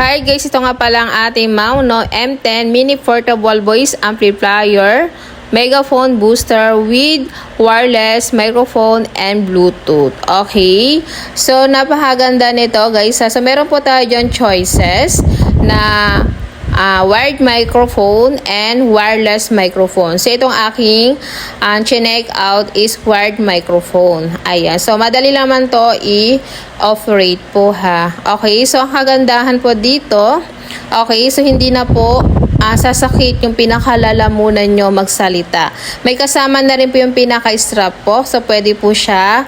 Hi guys, ito nga pala ang ating Mauno M10 Mini Portable Voice Amplifier Megaphone Booster with wireless microphone and Bluetooth. Okay? So, napakaganda nito guys. So, meron po tayo dyan choices na wired microphone and wireless microphone. So, itong aking chinek out is wired microphone. Ayan. So, madali naman to i-operate po ha. Okay. So, ang kagandahan po dito, okay. So, hindi na po sasakit yung pinakalalamunan nyo magsalita. May kasama na rin po yung pinaka-strap po. So, pwede po siya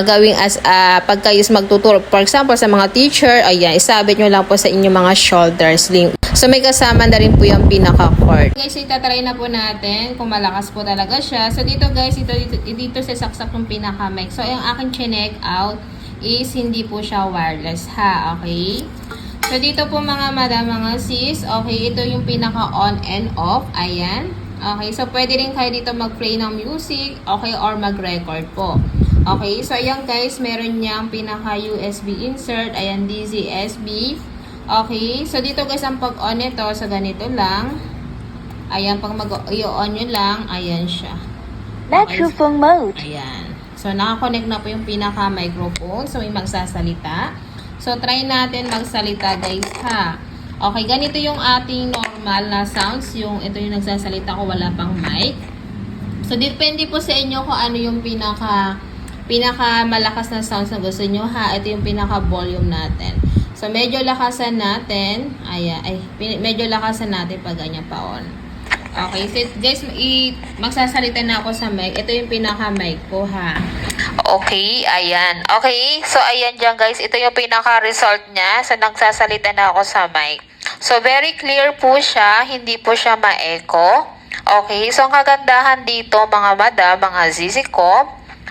gawing as pag kayo magtuturo. For example, sa mga teacher, ayan, isabit nyo lang po sa inyong mga shoulders. So, may kasama na rin po yung pinaka-cord. Guys, itatry na po natin kung malakas po talaga siya. So, dito guys, dito sa saksak ng pinaka-mic. So, yung aking chinek out is hindi po siya wireless ha. Okay? So, dito po mga madam, mga sis, okay, ito yung pinaka-on and off. Ayan. Okay, so pwede rin kayo dito mag-play ng music, okay, or mag-record po. Okay, so ayan guys, meron niyang pinaka-USB insert. Ayan, DZSB. Okay, so dito guys, ang pag-on nito, so ganito lang. Ayan, pag mag-i-on nyo lang, ayan siya. Microphone mode. Ayan. So, nakakonect na po yung pinaka-microphone. So, may magsasalita. So, try natin magsalita guys ha. Okay, ganito yung ating normal na sounds. Ito yung nagsasalita ko, wala pang mic. So, depende po sa inyo kung ano yung pinaka malakas na sounds na gusto nyo ha. Ito yung pinaka-volume natin. So, medyo lakasan natin. Medyo lakasan natin pag ganyan pa on. Okay, so guys, magsasalita na ako sa mic. Ito yung pinaka-mic ko ha. Okay, ayan. Okay, so ayan dyan guys. Ito yung pinaka-result niya. So, nagsasalita na ako sa mic. So, very clear po siya. Hindi po siya ma-echo. Okay, so ang kagandahan dito mga madam, mga zizi ko,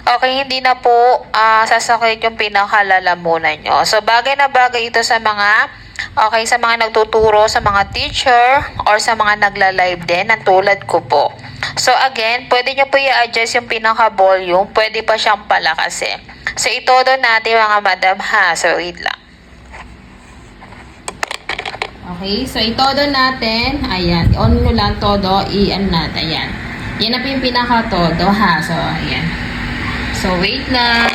okay, hindi na po sasakit yung pinakalalamunan nyo. So, bagay na bagay ito sa mga sa mga nagtuturo, sa mga teacher, or sa mga nagla-live din, ng tulad ko po. So, again, pwede nyo po i-adjust yung pinaka-volume. Pwede pa siyang palakasin. So, itodo natin mga madam ha. So, wait lang. Okay, so itodo natin. Ayan, on nyo lang todo. I-an natin. Ayan. Yan na po yung pinaka-todo ha. So, ayan. So, wait lang.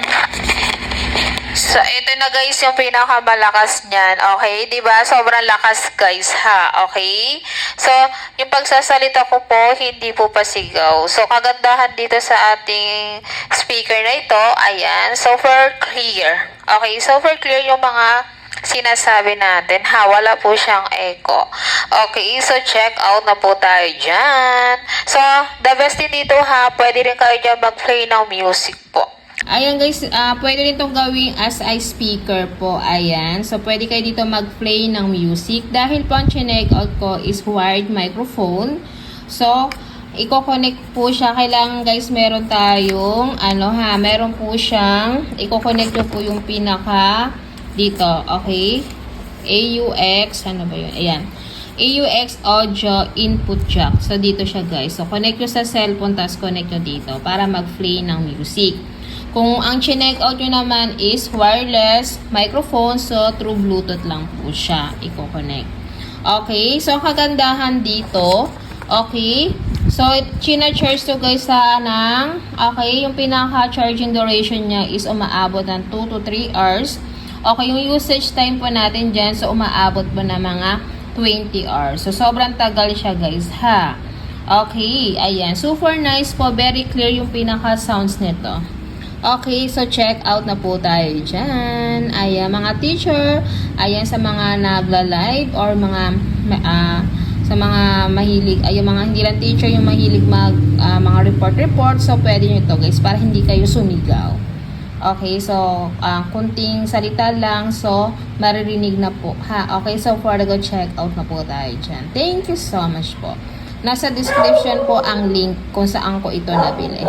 So, ito na guys yung pinakamalakas niyan. Okay? Diba? Sobrang lakas guys ha. Okay? So, yung pagsasalita ko po, hindi po pasigaw. So, kagandahan dito sa ating speaker na ito, ayan, super clear. Okay? Super clear yung mga sinasabi natin ha. Wala po siyang echo. Okay? So, check out na po tayo dyan. So, the best din dito ha, pwede rin kayo dyan mag-play ng music po. Ayan guys, pwede rin itong gawing as a speaker po. Ayan. So, pwede kayo dito mag-play ng music. Dahil po ang chinek out ko is wired microphone. So, i-connect po siya. Kailangan guys, meron tayong, meron po siyang, i-connect nyo po yung pinaka dito. Okay? AUX, ano ba yun? Ayan. AUX audio input jack. So, dito siya guys. So, connect nyo sa cellphone, tapos connect nyo dito para mag-play ng music. Kung ang chinek out nyo naman is wireless microphone, so through Bluetooth lang po siya i-connect. Okay, so kagandahan dito, okay, so china-charge to guys okay, yung pinaka-charging duration niya is umaabot ng 2 to 3 hours. Okay, yung usage time po natin dyan, so umaabot po na mga 20 hours. So sobrang tagal siya guys ha. Okay, ayan, super nice po, very clear yung pinaka-sounds nito. Okay, so check out na po tayo dyan. Ayan, mga teacher, ayan sa mga nagla-live or sa mga mahilig, ayan mga hindi lang teacher, yung mahilig mga report. So, pwede nyo ito guys, para hindi kayo sumigaw. Okay, so, kunting salita lang, so, maririnig na po. Ha? Okay, so, for the go check out na po tayo dyan. Thank you so much po. Nasa description po ang link kung saan ko ito nabili.